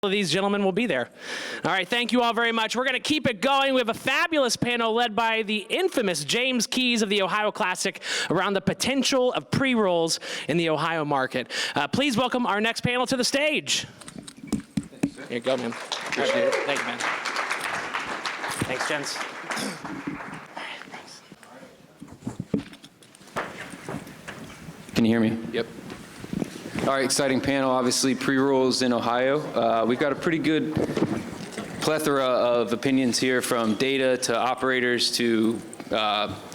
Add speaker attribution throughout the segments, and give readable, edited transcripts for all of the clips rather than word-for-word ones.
Speaker 1: of these gentlemen will be there. All right, thank you all very much. We're going to keep it going. We have a fabulous panel led by the infamous James Keys of the Ohio Classic around the potential of pre-rolls in the Ohio market. Please welcome our next panel to the stage. Here you go, man. Appreciate it. Thank you, man. Thanks, gents.
Speaker 2: Can you hear me?
Speaker 1: Yep.
Speaker 2: All right, exciting panel, obviously pre-rolls in Ohio. We've got a pretty good plethora of opinions here, from data to operators to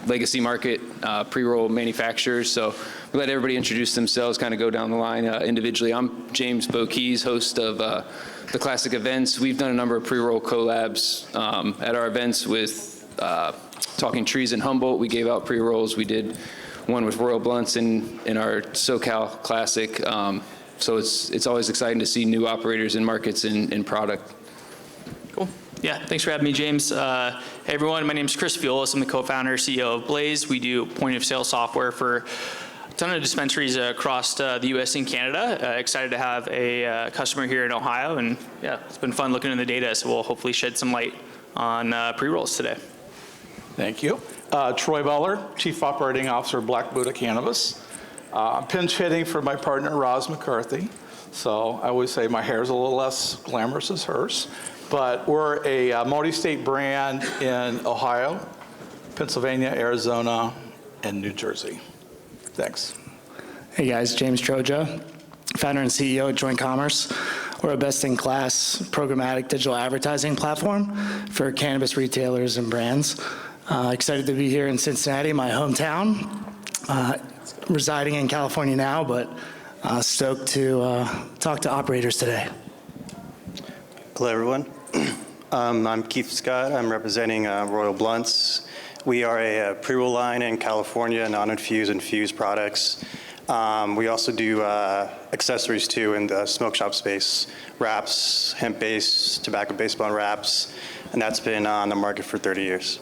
Speaker 2: legacy market pre-roll manufacturers. So we'll let everybody introduce themselves, kind of go down the line individually. I'm James Keys, host of the Classic events. We've done a number of pre-roll collabs at our events with Talking Trees in Humboldt. We gave out pre-rolls. We did one with Royal Blunts in our SoCal Classic. So it's always exciting to see new operators in markets in product.
Speaker 3: Cool. Yeah, thanks for having me, James. Hey everyone, my name is Chris Violas. I'm the co-founder, CEO of Blaze. We do point of sale software for a ton of dispensaries across the US and Canada. Excited to have a customer here in Ohio, and yeah, it's been fun looking in the data, so we'll hopefully shed some light on pre-rolls today.
Speaker 4: Thank you. Troy Butler, Chief Operating Officer, Black Buddha Cannabis. I'm pinch hitting for my partner, Roz McCarthy. So I always say my hair's a little less glamorous as hers. But we're a multi-state brand in Ohio, Pennsylvania, Arizona, and New Jersey. Thanks.
Speaker 5: Hey guys, James Troja, founder and CEO at JointCommerce. We're a best-in-class programmatic digital advertising platform for cannabis retailers and brands. Excited to be here in Cincinnati, my hometown. Residing in California now, but stoked to talk to operators today.
Speaker 6: Hello, everyone. I'm Keith Scott. I'm representing Royal Blunts. We are a pre-roll line in California, non-infused, infused products. We also do accessories too in the smoke shop space, wraps, hemp-based, tobacco-based blunt wraps, and that's been on the market for 30 years.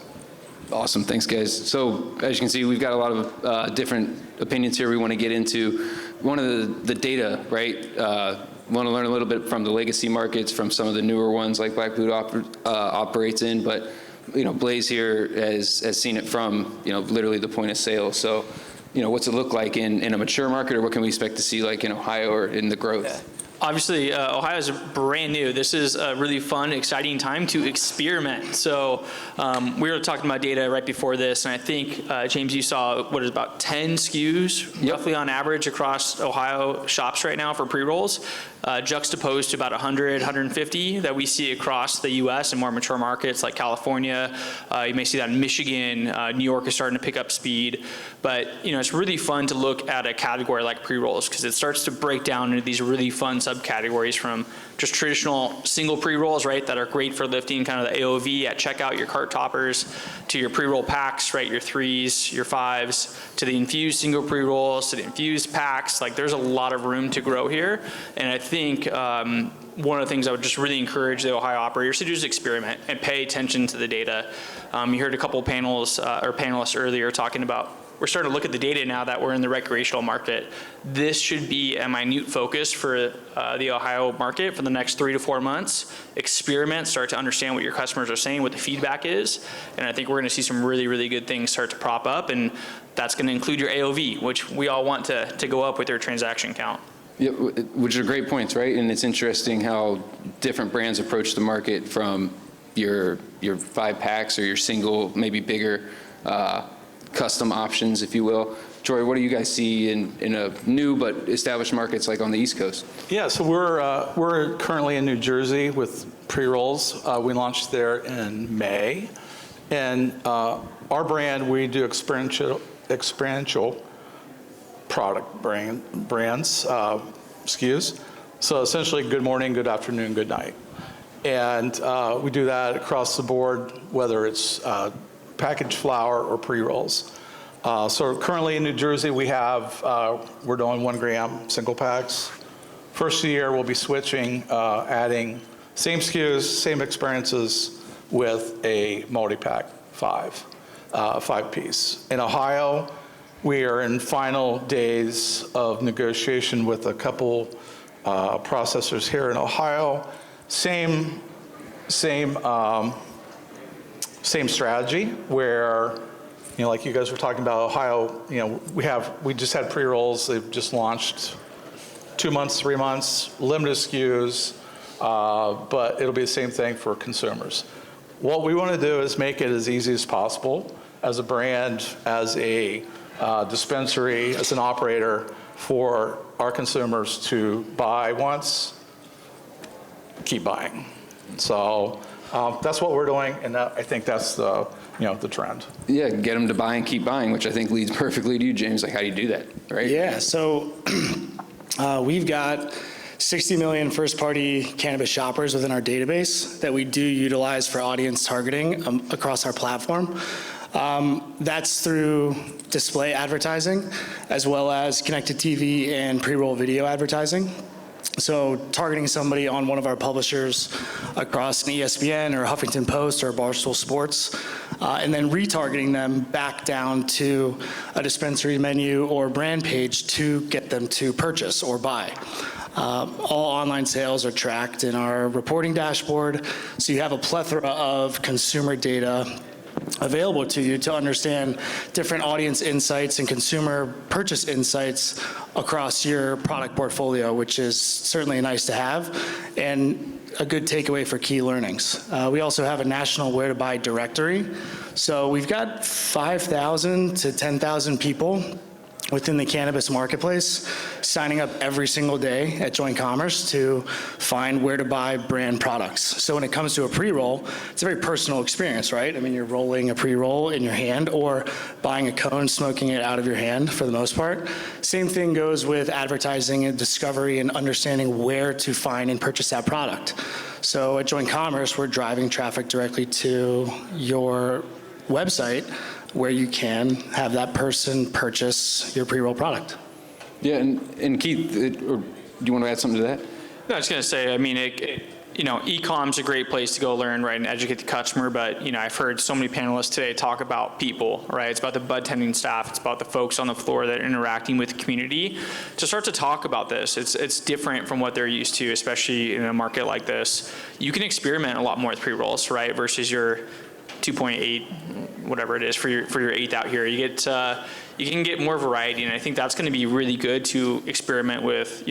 Speaker 2: Awesome, thanks guys. So as you can see, we've got a lot of different opinions here we want to get into. One of the data, right? Want to learn a little bit from the legacy markets, from some of the newer ones like Black Buddha operates in, but Blaze here has seen it from literally the point of sale. So what's it look like in a mature market, or what can we expect to see like in Ohio or in the growth?
Speaker 3: Yeah. Obviously, Ohio is brand new. This is a really fun, exciting time to experiment. So we were talking about data right before this, and I think, James, you saw what is about 10 SKUs, roughly on average, across Ohio shops right now for pre-rolls, juxtaposed to about 100, 150 that we see across the US and more mature markets like California. You may see that in Michigan. New York is starting to pick up speed. But it's really fun to look at a category like pre-rolls, because it starts to break down into these really fun subcategories, from just traditional single pre-rolls, right, that are great for lifting kind of the AOV at checkout, your cart toppers, to your pre-roll packs, right, your 3s, your 5s, to the infused single pre-rolls, to the infused packs. Like, there's a lot of room to grow here. And I think one of the things I would just really encourage the Ohio operators to do is experiment and pay attention to the data. You heard a couple of panelists earlier talking about, we're starting to look at the data now that we're in the recreational market. This should be a minute focus for the Ohio market for the next 3 to 4 months. Experiment, start to understand what your customers are saying, what the feedback is, and I think we're gonna see some really, really good things start to prop up, and that's gonna include your AOV, which we all want to go up with your transaction count.
Speaker 2: Yeah, which are great points, right? And it's interesting how different brands approach the market, from your 5 packs or your single, maybe bigger custom options, if you will. Troy, what do you guys see in a new but established markets like on the East Coast?
Speaker 4: Yeah, so we're currently in New Jersey with pre-rolls. We launched there in May. And our brand, we do experiential product brands, SKUs. So essentially, good morning, good afternoon, good night. And we do that across the board, whether it's packaged flower or pre-rolls. So currently in New Jersey, we have, we're doing 1 gram single packs. First year, we'll be switching, adding same SKUs, same experiences with a multi-pack 5-piece. In Ohio, we are in final days of negotiation with a couple processors here in Ohio same strategy where, like you guys were talking about Ohio, we just had pre-rolls. They've just launched 2 months, 3 months, limited SKUs, but it'll be the same thing for consumers. What we want to do is make it as easy as possible as a brand, as a dispensary, as an operator, for our consumers to buy once, keep buying. So that's what we're doing, and I think that's the trend.
Speaker 2: Yeah, get them to buy and keep buying, which I think leads perfectly to you, James. Like, how do you do that, right?
Speaker 5: Yeah, so we've got 60 million first-party cannabis shoppers within our database that we do utilize for audience targeting across our platform. That's through display advertising, as well as connected TV and pre-roll video advertising. So targeting somebody on one of our publishers across an ESPN or Huffington Post or Barstool Sports, and then retargeting them back down to a dispensary menu or brand page to get them to purchase or buy. All online sales are tracked in our reporting dashboard, so you have a plethora of consumer data available to you to understand different audience insights and consumer purchase insights across your product portfolio, which is certainly nice to have and a good takeaway for key learnings. We also have a national where to buy directory. So we've got 5,000 to 10,000 people within the cannabis marketplace signing up every single day at JointCommerce to find where to buy brand products. So when it comes to a pre-roll, it's a very personal experience, right? I mean, you're rolling a pre-roll in your hand or buying a cone, smoking it out of your hand for the most part. Same thing goes with advertising and discovery and understanding where to find and purchase that product. So at JointCommerce, we're driving traffic directly to your website where you can have that person purchase your pre-roll product.
Speaker 2: Yeah, and Keith, or do you want to add something to that?
Speaker 3: No, I was going to say, I mean, e-com's a great place to go learn, right, and educate the customer, but, I've heard so many panelists today talk about people, right? It's about the bud tending staff. It's about the folks on the floor that are interacting with the community. To start to talk about this, it's different from what they're used to, especially in a market like this. You can experiment a lot more with pre-rolls, right, versus your 2.8, whatever it is for your eighth out here. You can get more variety, and I think that's going to be really good to experiment with,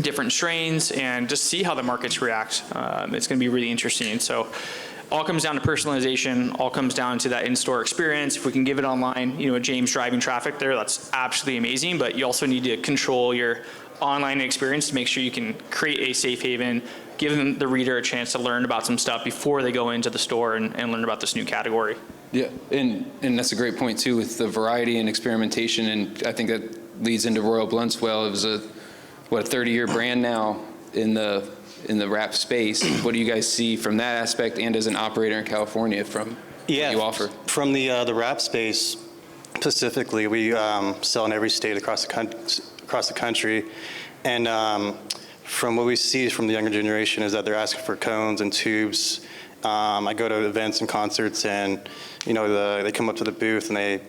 Speaker 3: different strains and just see how the markets react. It's going to be really interesting. So all comes down to personalization, all comes down to that in-store experience. If we can give it online, James driving traffic there, that's absolutely amazing, but you also need to control your online experience to make sure you can create a safe haven, give the reader a chance to learn about some stuff before they go into the store and learn about this new category.
Speaker 2: Yeah, and that's a great point too with the variety and experimentation, and I think that leads into Royal Blunts. Well, it was a 30-year brand now in the wrap space. What do you guys see from that aspect, and as an operator in California from what you offer?
Speaker 6: From the wrap space specifically, we sell in every state across the country, and from what we see from the younger generation is that they're asking for cones and tubes. I go to events and concerts, and they come up to the booth, and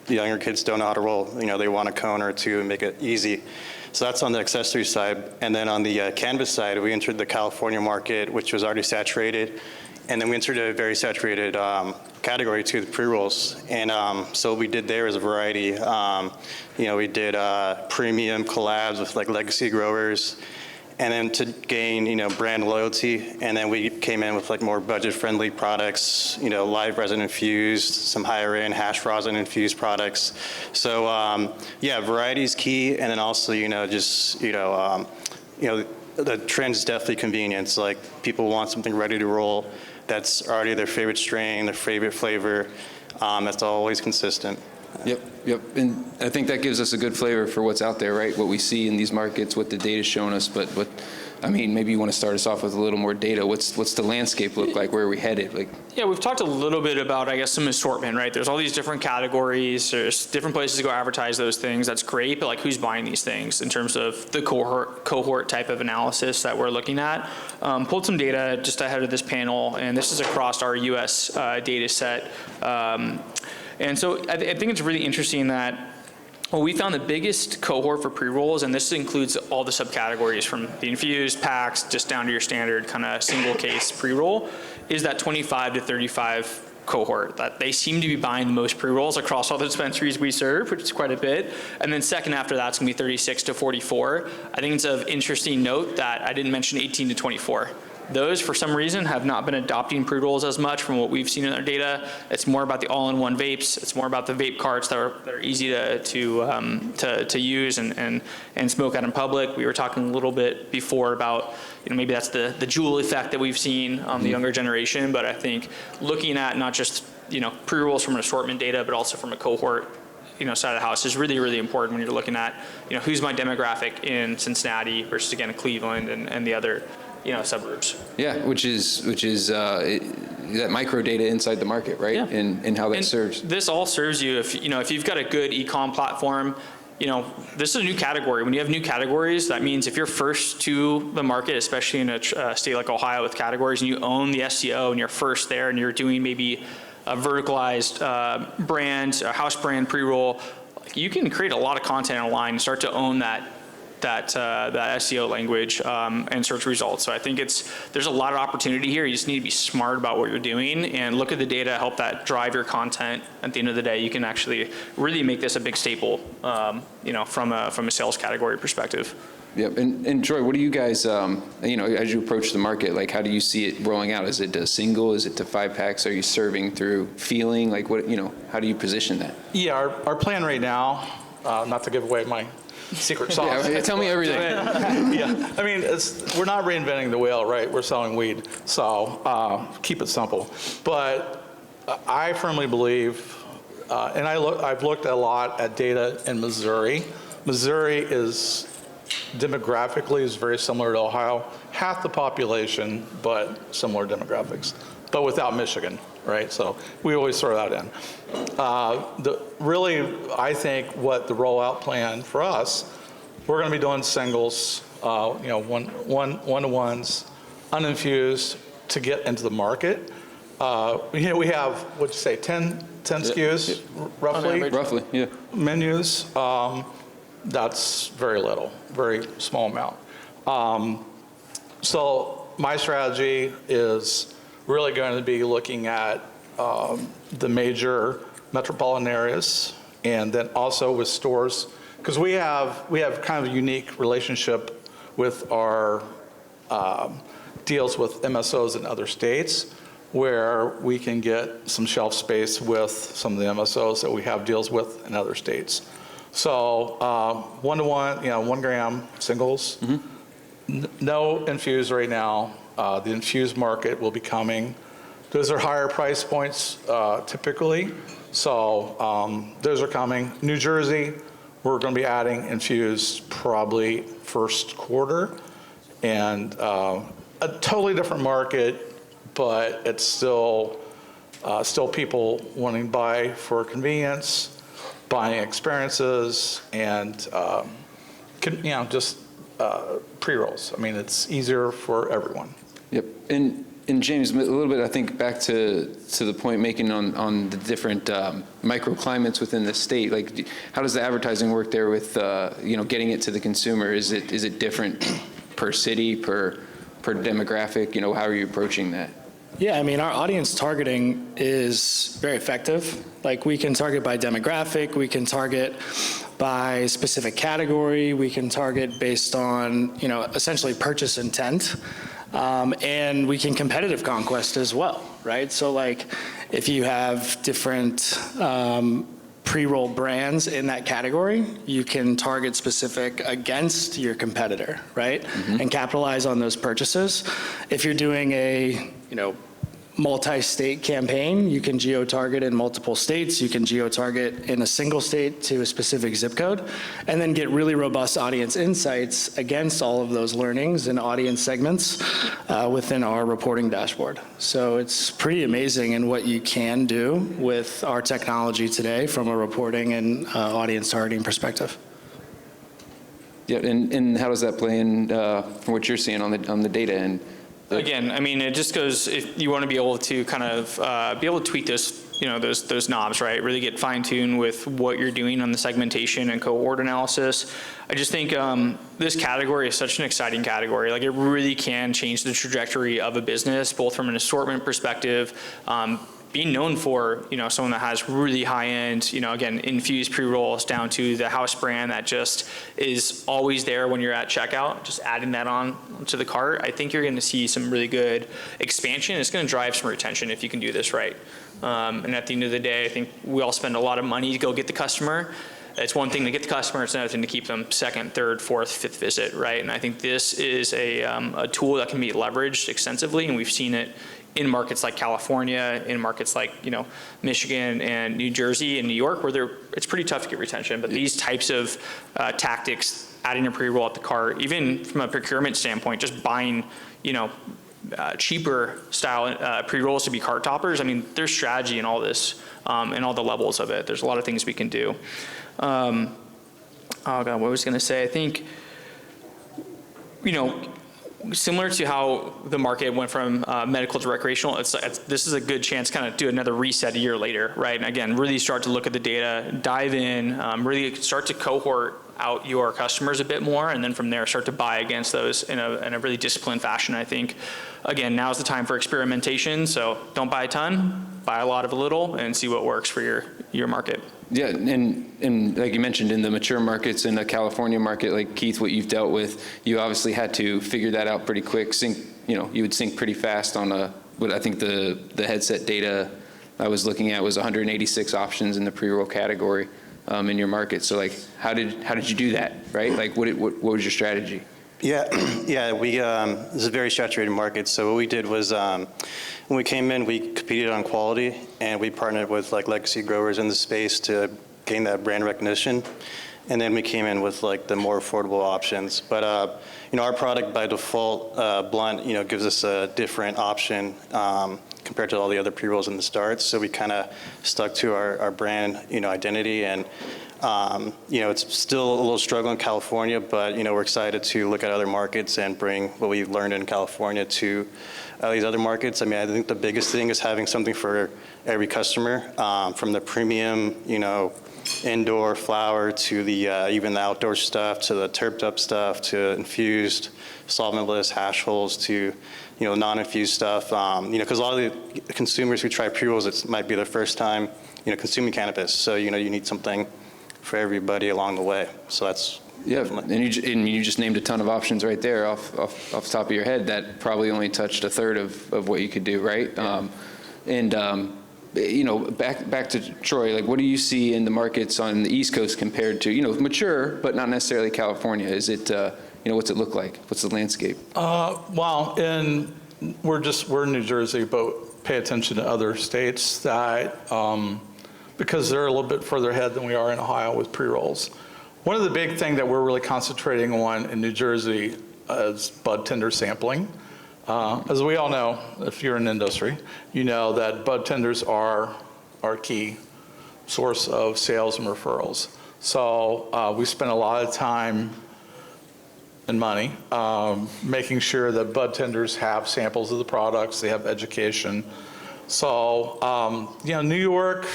Speaker 6: the younger kids don't know how to roll. They want a cone or a tube and make it easy. So that's on the accessory side. And then on the cannabis side, we entered the California market, which was already saturated. And then we entered a very saturated category too, the pre-rolls. And so what we did there is a variety. We did premium collabs with like legacy growers. And then to gain, brand loyalty, and then we came in with like more budget-friendly products, live resin infused, some higher-end hash rosin infused products. So variety is key, and then also, the trend is definitely convenience. Like people want something ready to roll that's already their favorite strain, their favorite flavor, that's always consistent.
Speaker 2: Yep. And I think that gives us a good flavor for what's out there, right? What we see in these markets, what the data's showing us. But maybe you want to start us off with a little more data. What's the landscape look like? Where are we headed?
Speaker 3: Yeah, we've talked a little bit about, I guess, some assortment, right? There's all these different categories. There's different places to go advertise those things. That's great, but who's buying these things in terms of the cohort type of analysis that we're looking at? Pulled some data just ahead of this panel, and this is across our U.S. data set. And so I think it's really interesting that Well, we found the biggest cohort for pre-rolls, and this includes all the subcategories from the infused packs just down to your standard kind of single case pre-roll, is that 25 to 35 cohort. That they seem to be buying the most pre-rolls across all the dispensaries we serve, which is quite a bit. And then second after that's going to be 36 to 44. I think it's of interesting note that I didn't mention 18 to 24. Those, for some reason, have not been adopting pre-rolls as much from what we've seen in our data. It's more about the all-in-one vapes. It's more about the vape carts that are easy to use and smoke out in public. We were talking a little bit before about, maybe that's the Juul effect that we've seen on the younger generation. But I think looking at not just, pre-rolls from an assortment data, but also from a cohort side of the house is really, really important when you're looking at, who's my demographic in Cincinnati versus, again, Cleveland and the other suburbs.
Speaker 2: Yeah, which is that micro data inside the market, right?
Speaker 3: Yeah.
Speaker 2: And how that serves.
Speaker 3: This all serves you if you've got a good e-com platform. This is a new category. When you have new categories, that means if you're first to the market, especially in a state like Ohio with categories, and you own the SEO and you're first there, and you're doing maybe a verticalized brand, a house brand pre-roll, you can create a lot of content online and start to own that SEO language and search results. So I think there's a lot of opportunity here. You just need to be smart about what you're doing and look at the data, help that drive your content. At the end of the day, you can actually really make this a big staple, from a sales category perspective.
Speaker 2: Yep. And Troy, what do you guys, as you approach the market, like how do you see it rolling out? Is it a single? Is it to 5-packs? Are you serving through feeling? Like what, how do you position that?
Speaker 4: Yeah, our plan right now, not to give away my secret sauce.
Speaker 2: Yeah, tell me everything.
Speaker 4: Yeah, I mean, we're not reinventing the wheel, right? We're selling weed, so keep it simple. But I firmly believe, and I've looked a lot at data in Missouri. Missouri is demographically is very similar to Ohio, half the population, but similar demographics, but without Michigan, right? So we always throw that in. Really, I think what the rollout plan for us, we're going to be doing singles, one-to-ones, uninfused to get into the market. We have, what'd you say, 10 SKUs, roughly?
Speaker 2: Roughly, yeah.
Speaker 4: Menus. That's very little, very small amount. So my strategy is really going to be looking at the major metropolitan areas, and then also with stores, because we have kind of a unique relationship with our deals with MSOs in other states, where we can get some shelf space with some of the MSOs that we have deals with in other states. So 1-to-1, 1 gram singles. Mm-hmm. No infused right now. The infused market will be coming. Those are higher price points typically. So those are coming. New Jersey, we're going to be adding infused probably first quarter. And a totally different market, but it's still people wanting to buy for convenience, buying experiences, and just pre-rolls. I mean, it's easier for everyone.
Speaker 2: Yep. And James, a little bit, I think, back to the point making on the different microclimates within the state. Like, how does the advertising work there with getting it to the consumer? Is it different per city, per demographic? How are you approaching that?
Speaker 5: Yeah, I mean, our audience targeting is very effective. Like, we can target by demographic, we can target by specific category, we can target based on, essentially purchase intent, and we can competitive conquest as well, right? So, like, if you have different pre-roll brands in that category, you can target specific against your competitor, right? Mm-hmm. And capitalize on those purchases. If you're doing a, multi-state campaign, you can geo-target in multiple states, you can geo-target in a single state to a specific zip code, and then get really robust audience insights against all of those learnings and audience segments within our reporting dashboard. So it's pretty amazing in what you can do with our technology today from a reporting and audience targeting perspective.
Speaker 2: Yeah, and how does that play in from what you're seeing on the data end?
Speaker 3: Again, I mean, it just goes, if you want to be able to kind of be able to tweak those, those knobs, right? Really get fine-tuned with what you're doing on the segmentation and cohort analysis. I just think this category is such an exciting category. Like, it really can change the trajectory of a business, both from an assortment perspective, being known for, someone that has really high-end, again, infused pre-rolls down to the house brand that just is always there when you're at checkout, just adding that on to the cart. I think you're going to see some really good expansion. It's going to drive some retention if you can do this right. And at the end of the day, I think we all spend a lot of money to go get the customer. It's one thing to get the customer, it's another thing to keep them second, third, fourth, fifth visit, right? And I think this is a tool that can be leveraged extensively, and we've seen it in markets like California, in markets like, Michigan and New Jersey and New York, where it's pretty tough to get retention. But these types of tactics, adding a pre-roll at the cart, even from a procurement standpoint, just buying, cheaper style pre-rolls to be cart toppers. I mean, there's strategy in all this, and all the levels of it. There's a lot of things we can do. Oh God, what was I going to say? I think, similar to how the market went from medical to recreational, this is a good chance to kind of do another reset a year later, right? And again, really start to look at the data, dive in, really start to cohort out your customers a bit more, and then from there start to buy against those in a really disciplined fashion. I think, again, now's the time for experimentation, so don't buy a ton, buy a lot of a little, and see what works for your market.
Speaker 2: Yeah, and like you mentioned, in the mature markets, in the California market, like Keith, what you've dealt with, you obviously had to figure that out pretty quick. You would sync pretty fast on what I think the headset data I was looking at was 186 options in the pre-roll category in your market. So like, how did you do that, right? Like, what was your strategy?
Speaker 6: Yeah, we this is a very saturated market. So what we did was when we came in, we competed on quality, and we partnered with like legacy growers in the space to gain that brand recognition. And then we came in with like the more affordable options. But our product by default, blunt, gives us a different option compared to all the other pre-rolls in the start. So we kind of stuck to our brand, identity, and it's still a little struggle in California, but we're excited to look at other markets and bring what we've learned in California to these other markets. I mean, I think the biggest thing is having something for every customer, from the premium, indoor flower to the even the outdoor stuff, to the terped up stuff, to infused, solventless hash holes, to non-infused stuff. Because a lot of the consumers who try pre-rolls, it might be their first time consuming cannabis. So you need something for everybody along the way. So that's
Speaker 2: and you just named a ton of options right there off the top of your head that probably only touched a third of what you could do, right? Yeah. Back to Troy, like, what do you see in the markets on the East Coast compared to mature but not necessarily California? Is it what's it look like? What's the landscape?
Speaker 4: Well, we're in New Jersey, but pay attention to other states that because they're a little bit further ahead than we are in Ohio with pre-rolls. One of the big things that we're really concentrating on in New Jersey is bud tender sampling. As we all know, if you're in industry, you know that bud tenders are our key source of sales and referrals. So we spend a lot of time and money making sure that bud tenders have samples of the products, they have education. So, New York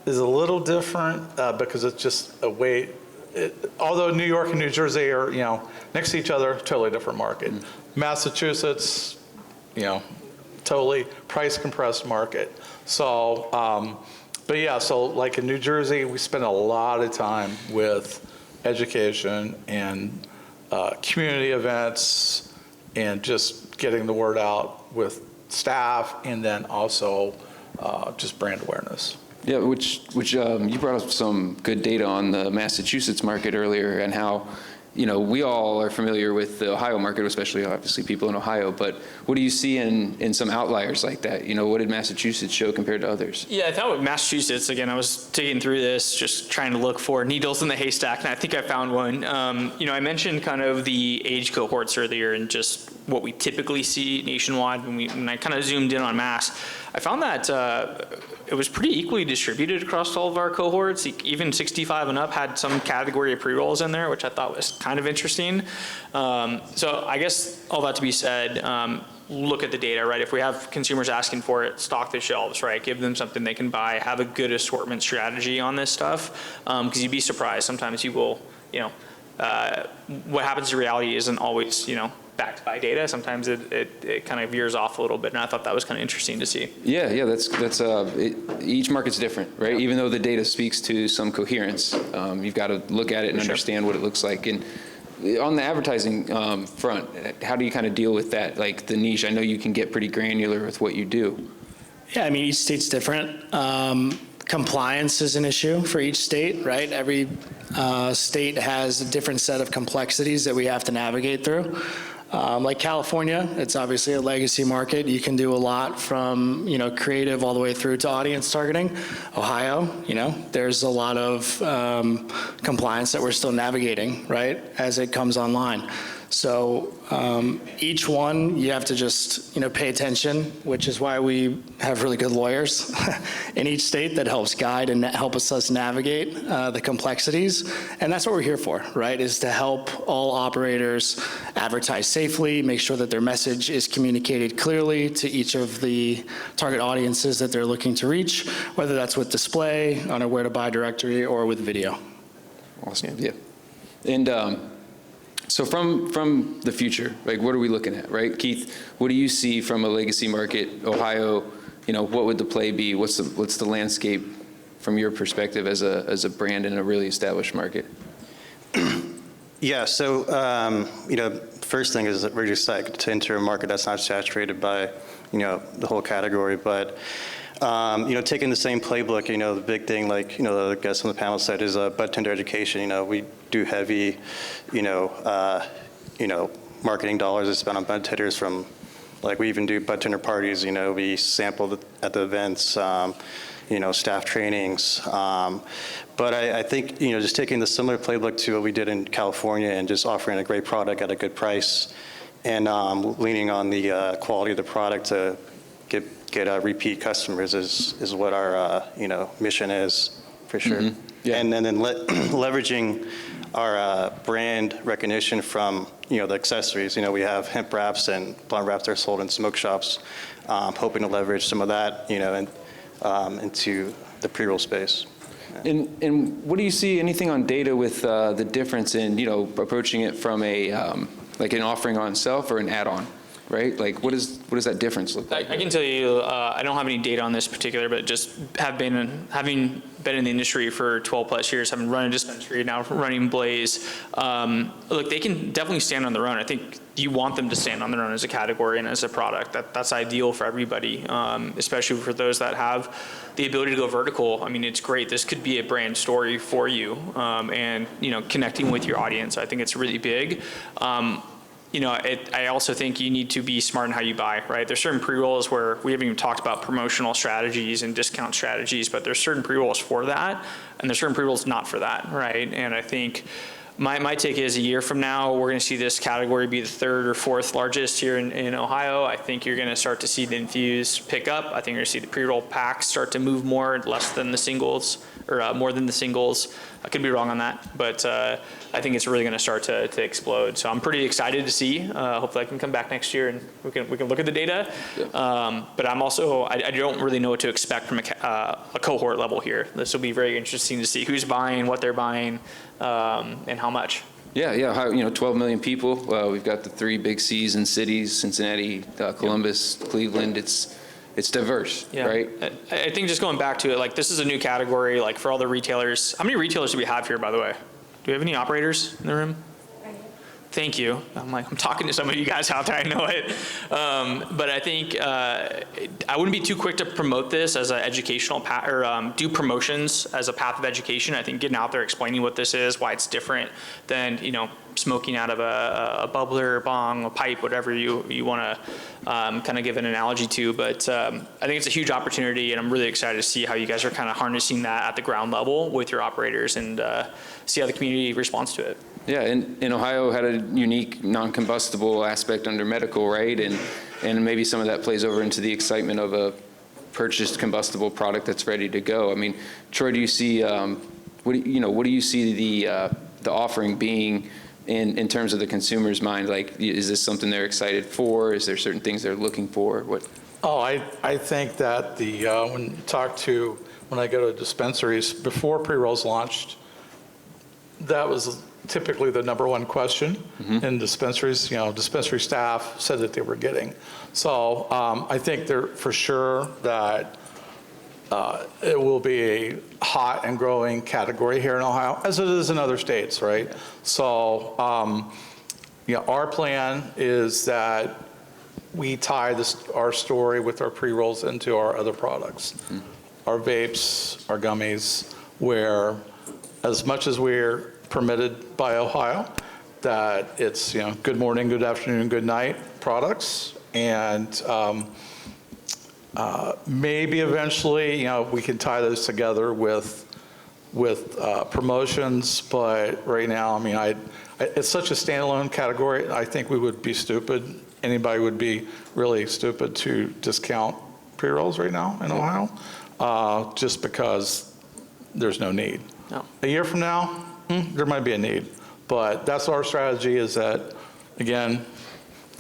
Speaker 4: is a little different because it's just a way, although New York and New Jersey are, next to each other, totally different market. Massachusetts, totally price compressed market. So, so like in New Jersey, we spend a lot of time with education and community events and just getting the word out with staff, and then also just brand awareness.
Speaker 2: Yeah, which you brought up some good data on the Massachusetts market earlier, and how we all are familiar with the Ohio market, especially obviously people in Ohio, but what do you see in some outliers like that? What did Massachusetts show compared to others?
Speaker 3: Yeah, I thought with Massachusetts, again, I was digging through this, just trying to look for needles in the haystack, and I think I found one. I mentioned kind of the age cohorts earlier and just what we typically see nationwide when I kind of zoomed in on Mass. I found that it was pretty equally distributed across all of our cohorts. Even 65 and up had some category of pre-rolls in there, which I thought was kind of interesting. So I guess all that to be said, look at the data, right? If we have consumers asking for it, stock the shelves, right? Give them something they can buy, have a good assortment strategy on this stuff, because you'd be surprised. Sometimes you will, what happens in reality isn't always, backed by data. Sometimes it kind of veers off a little bit, and I thought that was kind of interesting to see.
Speaker 2: Yeah, that's each market's different, right? Even though the data speaks to some coherence, you've got to look at it and understand what it looks like. And on the advertising front, how do you kind of deal with that? Like the niche, I know you can get pretty granular with what you do.
Speaker 5: Yeah, I mean, each state's different. Compliance is an issue for each state, right? Every state has a different set of complexities that we have to navigate through. Like California, it's obviously a legacy market. You can do a lot from, creative all the way through to audience targeting. Ohio, there's a lot of compliance that we're still navigating, right, as it comes online. So each one, you have to just, pay attention, which is why we have really good lawyers in each state that helps guide and help us navigate the complexities. And that's what we're here for, right, is to help all operators advertise safely, make sure that their message is communicated clearly to each of the target audiences that they're looking to reach, whether that's with display, on a where to buy directory, or with video.
Speaker 2: Awesome, yeah. And so from the future, like what are we looking at, right? Keith, what do you see from a legacy market, Ohio, what would the play be? What's the landscape from your perspective as a brand in a really established market?
Speaker 6: Yeah, so, first thing is that we're just like to enter a market that's not saturated by, the whole category, but taking the same playbook, the big thing, like, the guest on the panel said is bud tender education. We do heavy, marketing dollars is spent on bud tenders from, like, we even do bud tender parties, we sample at the events, staff trainings. But I think, just taking the similar playbook to what we did in California and just offering a great product at a good price and leaning on the quality of the product to get repeat customers is what our mission is, for sure.
Speaker 2: Mm-hmm. Yeah.
Speaker 6: And then leveraging our brand recognition from the accessories. We have hemp wraps and blunt wraps that are sold in smoke shops. Hoping to leverage some of that into the pre-roll space.
Speaker 2: And what do you see? Anything on data with the difference in approaching it from a like an offering on itself or an add-on? Right? Like, what does that difference look like?
Speaker 3: I can tell you, I don't have any data on this particular, but just having been in the industry for 12 plus years, having run a dispensary, now running Blaze, look, they can definitely stand on their own. I think you want them to stand on their own as a category and as a product. That's ideal for everybody, especially for those that have the ability to go vertical. I mean, it's great. This could be a brand story for you, and connecting with your audience. I think it's really big. I also think you need to be smart in how you buy, right? There's certain pre-rolls where we haven't even talked about promotional strategies and discount strategies, but there's certain pre-rolls for that, and there's certain pre-rolls not for that, right? And I think my take is a year from now, we're going to see this category be the third or fourth largest here in Ohio. I think you're going to start to see the infuse pick up. I think you're going to see the pre-roll packs start to move more, less than the singles, or more than the singles. I could be wrong on that, but I think it's really going to start to explode. So I'm pretty excited to see. Hopefully I can come back next year and we can look at the data. But I'm also, I don't really know what to expect from a cohort level here. This will be very interesting to see who's buying, what they're buying, and how much.
Speaker 2: Yeah. 12 million people. We've got the 3 big C's in cities: Cincinnati, Columbus, Cleveland. It's diverse, right?
Speaker 3: I think just going back to it, like, this is a new category, like, for all the retailers. How many retailers do we have here, by the way? Do we have any operators in the room? Thank you. I'm talking to some of you guys out there, I know it. But I think I wouldn't be too quick to promote this as an educational or do promotions as a path of education. I think getting out there, explaining what this is, why it's different than, smoking out of a bubbler, bong, a pipe, whatever you want to kind of give an analogy to. But I think it's a huge opportunity, and I'm really excited to see how you guys are kind of harnessing that at the ground level with your operators and see how the community responds to it.
Speaker 2: Yeah, and Ohio had a unique non-combustible aspect under medical, right? And maybe some of that plays over into the excitement of purchased combustible product that's ready to go. I mean, Troy, do you see, what do you see the offering being in terms of the consumer's mind? Like, is this something they're excited for? Is there certain things they're looking for? What?
Speaker 4: Oh, I think that when I go to dispensaries, before pre-rolls launched, that was typically the number one question in dispensaries. Dispensary staff said that they were getting. So I think they're for sure that it will be a hot and growing category here in Ohio, as it is in other states, right? So our plan is that we tie our story with our pre-rolls into our other products. Our vapes, our gummies, where as much as we're permitted by Ohio, that it's good morning, good afternoon, good night products, and maybe eventually we can tie those together with promotions. But right now, I mean, it's such a standalone category. I think we would be stupid. Anybody would be really stupid to discount pre-rolls right now in Ohio. Just because there's no need.
Speaker 1: No.
Speaker 4: A year from now, there might be a need. But that's our strategy, is that, again,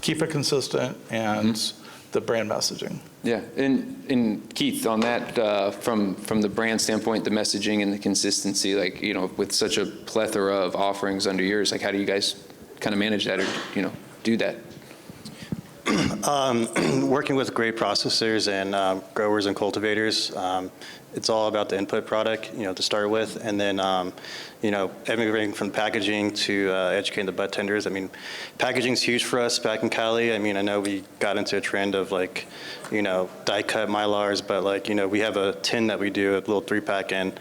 Speaker 4: keep it consistent and the brand messaging.
Speaker 2: Yeah, and Keith, on that, from the brand standpoint, the messaging and the consistency, like, with such a plethora of offerings under yours, like, how do you guys kind of manage that or, do that?
Speaker 6: Working with great processors and growers and cultivators, it's all about the input product, to start with, and then, everything from packaging to educating the bud tenders. I mean, packaging's huge for us back in Cali. I mean, I know we got into a trend of die-cut Mylars, but we have a tin that we do, a little 3-pack, and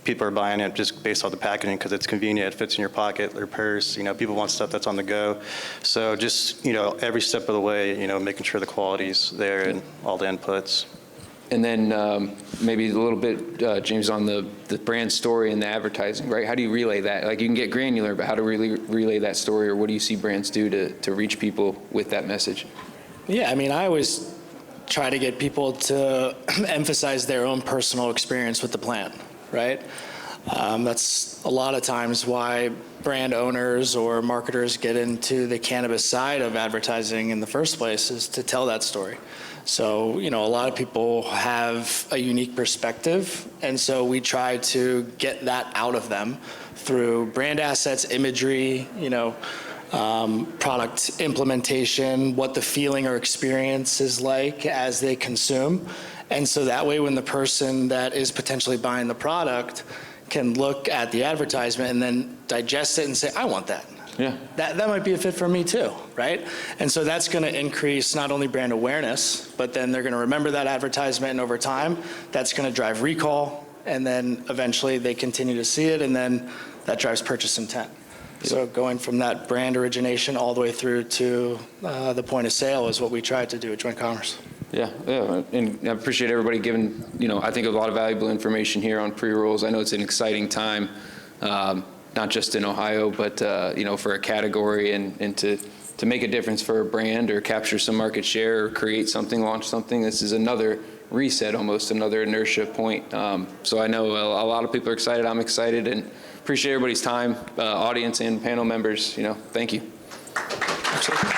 Speaker 6: people are buying it just based off the packaging because it's convenient. It fits in your pocket, their purse. People want stuff that's on the go. So just, every step of the way, making sure the quality's there and all the inputs.
Speaker 2: And then maybe a little bit, James, on the brand story and the advertising, right? How do you relay that? Like, you can get granular, but how to really relay that story, or what do you see brands do to reach people with that message?
Speaker 5: Yeah, I mean, I always try to get people to emphasize their own personal experience with the plant, right? That's a lot of times why brand owners or marketers get into the cannabis side of advertising in the first place, is to tell that story. So, a lot of people have a unique perspective, and so we try to get that out of them through brand assets, imagery, product implementation, what the feeling or experience is like as they consume. And so that way, when the person that is potentially buying the product can look at the advertisement and then digest it and say, I want that.
Speaker 2: Yeah.
Speaker 5: That might be a fit for me too, right? And so that's going to increase not only brand awareness, but then they're going to remember that advertisement, and over time, that's going to drive recall, and then eventually they continue to see it, and then that drives purchase intent. So going from that brand origination all the way through to the point of sale is what we try to do at JointCommerce.
Speaker 2: Yeah, and I appreciate everybody giving, I think a lot of valuable information here on pre-rolls. I know it's an exciting time, not just in Ohio, but, for a category and to make a difference for a brand or capture some market share or create something, launch something. This is another reset, almost another inertia point. So I know a lot of people are excited. I'm excited, and appreciate everybody's time, audience and panel members. Thank you.
Speaker 5: Absolutely.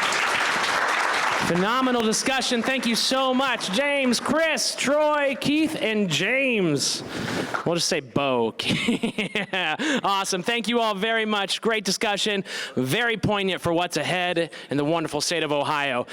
Speaker 1: Phenomenal discussion. Thank you so much, James, Chris, Troy, Keith, and James. We'll just say Bo. Yeah. Awesome. Thank you all very much. Great discussion. Very poignant for what's ahead in the wonderful state of Ohio.